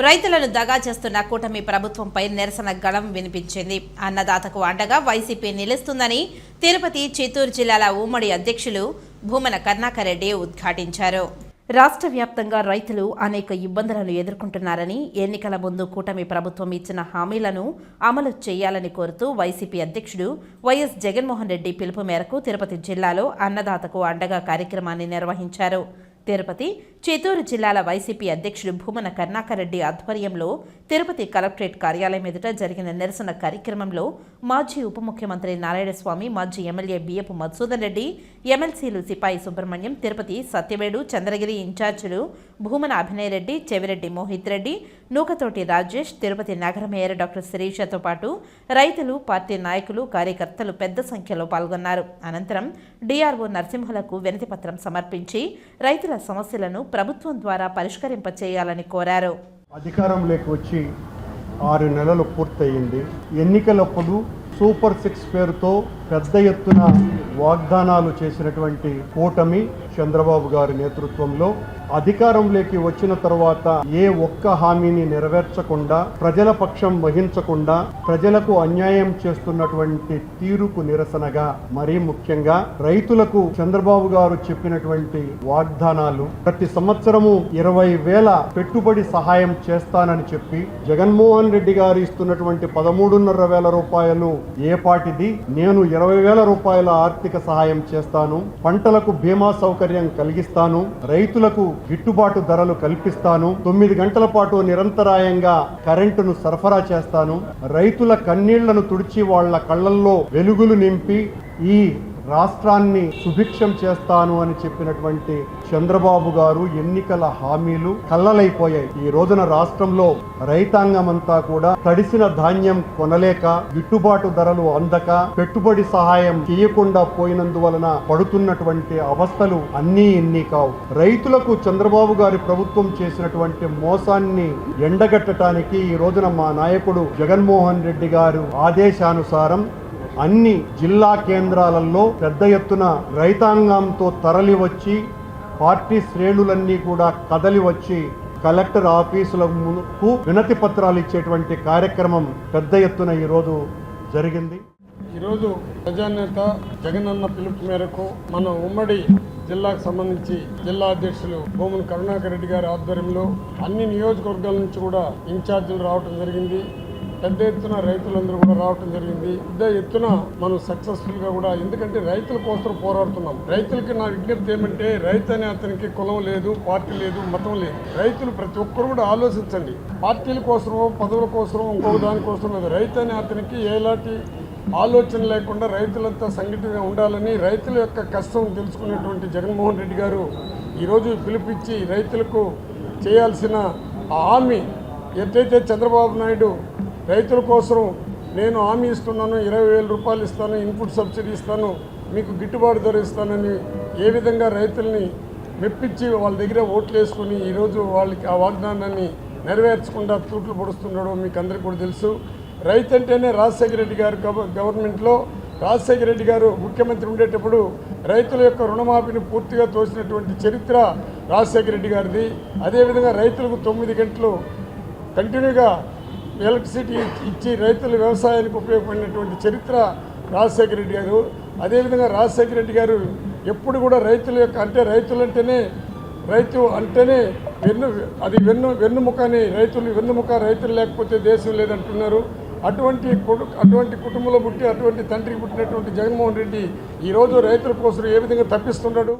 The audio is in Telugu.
రైతులను దగా చేస్తున్న కూటమి ప్రభుత్వంపై నిరసన గళం వినిపించింది. అన్నదాతకు అండగా వైసీపీ నిలుస్తుందని తిరుపతి, చిత్తూరు జిల్లాల ఉమ్మడి అధ్యక్షులు భూమన కరుణాకర్ రెడ్డి ఉద్ఘాటించారు. రాష్ట్ర వ్యాప్తంగా రైతులు అనేక ఇబ్బందులను ఎదుర్కొంటున్నారని, ఎన్నికల ముందు కూటమి ప్రభుత్వం ఇచ్చిన హామీలను అమలు చేయాలని కోరుతూ వైసీపీ అధ్యక్షుడు వైఎస్ జగన్మోహన్ రెడ్డి పిలుపు మేరకు తిరుపతి జిల్లాలో అన్నదాతకు అండగా కార్యక్రమాన్ని నిర్వహించారు. తిరుపతి, చిత్తూరు జిల్లాల వైసీపీ అధ్యక్షుడు భూమన కరుణాకర్ రెడ్డి ఆధ్వర్యంలో తిరుపతి కలెక్టరేట్ కార్యాలయం ఎదుట జరిగిన నిరసన కార్యక్రమంలో మాజీ ఉప ముఖ్యమంత్రి నారాయణస్వామి, మాజీ ఎమ్మెల్యే బియ్యపు మధుసూదన్ రెడ్డి, ఎమ్మెల్సీలు సిపాయి సుబ్రహ్మణ్యం, తిరుపతి సత్యవేడు, చంద్రగిరి ఇన్ఛార్జీలు భూమన అభినయ్ రెడ్డి, చెవిరెడ్డి మోహిత్ రెడ్డి, నూకతోటి రాజేష్, తిరుపతి నగర మేయర్ డాక్టర్ శిరీషతో పాటు రైతులు, పార్టీ నాయకులు, కార్యకర్తలు పెద్ద సంఖ్యలో పాల్గొన్నారు. అనంతరం డిఆర్ఓ నరసింహులకు వినతిపత్రం సమర్పించి రైతుల సమస్యలను ప్రభుత్వం ద్వారా పరిష్కరింపచేయాలని కోరారు. అధికారంలోకి వచ్చి 6 నెలలు పూర్తయింది. ఎన్నికలప్పుడు సూపర్ 6 పేరుతో పెద్ద ఎత్తున వాగ్దానాలు చేసినటువంటి కూటమి చంద్రబాబు గారి నేతృత్వంలో అధికారంలోకి వచ్చిన తర్వాత ఏ ఒక్క హామీని నెరవేర్చకుండా, ప్రజల పక్షం వహించకుండా, ప్రజలకు అన్యాయం చేస్తున్నటువంటి తీరుకు నిరసనగా, మరీ ముఖ్యంగా రైతులకు చంద్రబాబు గారు చెప్పినటువంటి వాగ్దానాలు, ప్రతి సంవత్సరము 20,000 పెట్టుబడి సహాయం చేస్తానని చెప్పి జగన్మోహన్ రెడ్డి గారు ఇస్తున్నటువంటి 13,500 రూపాయలు ఏపాటిది, నేను 20,000 రూపాయల ఆర్థిక సహాయం చేస్తాను, పంటలకు బీమా సౌకర్యం కలిగిస్తాను, రైతులకు గిట్టుబాటు ధరలు కల్పిస్తాను, 9 గంటల పాటు నిరంతరాయంగా కరెంటును సరఫరా చేస్తాను, రైతుల కన్నీళ్లను తుడిచి వాళ్ల కళ్లల్లో వెలుగులు నింపి ఈ రాష్ట్రాన్ని సుభిక్షం చేస్తాను అని చెప్పినటువంటి చంద్రబాబు గారు ఎన్నికల హామీలు కల్లలైపోయాయి. ఈ రోజున రాష్ట్రంలో రైతాంగం అంతా కూడా తడిసిన ధాన్యం కొనలేక, గిట్టుబాటు ధరలు అందక, పెట్టుబడి సహాయం చేయకుండా పోయినందువలన పడుతున్నటువంటి అవస్థలు అన్నీ ఎన్ని కావు. రైతులకు చంద్రబాబు గారి ప్రభుత్వం చేసినటువంటి మోసాన్ని ఎండగట్టడానికి ఈ రోజున మా నాయకుడు జగన్మోహన్ రెడ్డి గారు ఆదేశానుసారం అన్ని జిల్లా కేంద్రాలలో పెద్ద ఎత్తున రైతాంగంతో తరలి వచ్చి, పార్టీ శ్రేణులన్నీ కూడా కదలి వచ్చి కలెక్టర్ ఆఫీసులకు వినతి పత్రాలు ఇచ్చేటువంటి కార్యక్రమం పెద్ద ఎత్తున ఈరోజు జరిగింది. ఈరోజు ప్రజానేత జగనన్న పిలుపు మేరకు మన ఉమ్మడి జిల్లాకు సంబంధించి జిల్లా అధ్యక్షులు భూమన కరుణాకర్ రెడ్డి గారి ఆధ్వర్యంలో అన్ని నియోజకవర్గాల నుంచి కూడా ఇన్ఛార్జీలు రావడం జరిగింది. పెద్ద ఎత్తున రైతులందరూ కూడా రావటం జరిగింది. పెద్ద ఎత్తున మనం సక్సెస్ఫుల్గా కూడా, ఎందుకంటే రైతుల కోసం పోరాడుతున్నాం. రైతులకి నా విజ్ఞప్తి ఏమంటే, రైతు అనే అతనికి కులం లేదు, పార్టీ లేదు, మతం లేదు. రైతులు ప్రతి ఒక్కరు కూడా ఆలోచించండి. పార్టీల కోసమో, పదవుల కోసమో, ఇంకొక దానికోసం లేదు. రైతు అనే అతనికి ఎలాంటి ఆలోచన లేకుండా రైతులంతా సంఘటితంగా ఉండాలని, రైతుల యొక్క కష్టం తెలుసుకునేటువంటి జగన్మోహన్ రెడ్డి గారు ఈరోజు పిలిపించి రైతులకు చేయాల్సిన హామీ ఎట్లయితే చంద్రబాబు నాయుడు రైతుల కోసం నేను హామీ ఇస్తున్నాను, 20,000 రూపాయలు ఇస్తాను, ఇన్పుట్ సబ్సిడీ ఇస్తాను, మీకు గిట్టుబాటు ధర ఇస్తానని ఏ విధంగా రైతుల్ని మెప్పించి వాళ్ళ దగ్గర ఓట్లు వేసుకుని ఈరోజు వాళ్ళకి ఆ వాగ్దానాన్ని నెరవేర్చకుండా తూట్లు పొడుస్తున్నాడో మీకు అందరికీ కూడా తెలుసు. రైతు అంటేనే రాజశేఖర రెడ్డి గారు గవర్నమెంట్లో రాజశేఖర రెడ్డి గారు ముఖ్యమంత్రి ఉండేటప్పుడు రైతుల యొక్క రుణమాఫీని పూర్తిగా తోసినటువంటి చరిత్ర రాజశేఖర రెడ్డి గారిది. అదేవిధంగా రైతులకు 9 గంటలు కంటిన్యూగా ఎలక్ట్రిసిటీ ఇచ్చి రైతుల వ్యవసాయానికి ఉపయోగపడినటువంటి చరిత్ర రాజశేఖర రెడ్డి గారు. అదేవిధంగా రాజశేఖర రెడ్డి గారు ఎప్పుడు కూడా రైతుల యొక్క, అంటే రైతు అంటేనే వెన్నుముక అని, రైతులు వెన్నుముక, రైతులు లేకపోతే దేశం లేదంటున్నారు. అటువంటి కుటుంబంలో పుట్టి, అటువంటి తండ్రికి పుట్టినటువంటి జగన్మోహన్ రెడ్డి ఈరోజు రైతుల కోసం ఏ విధంగా తప్పిస్తున్నాడు.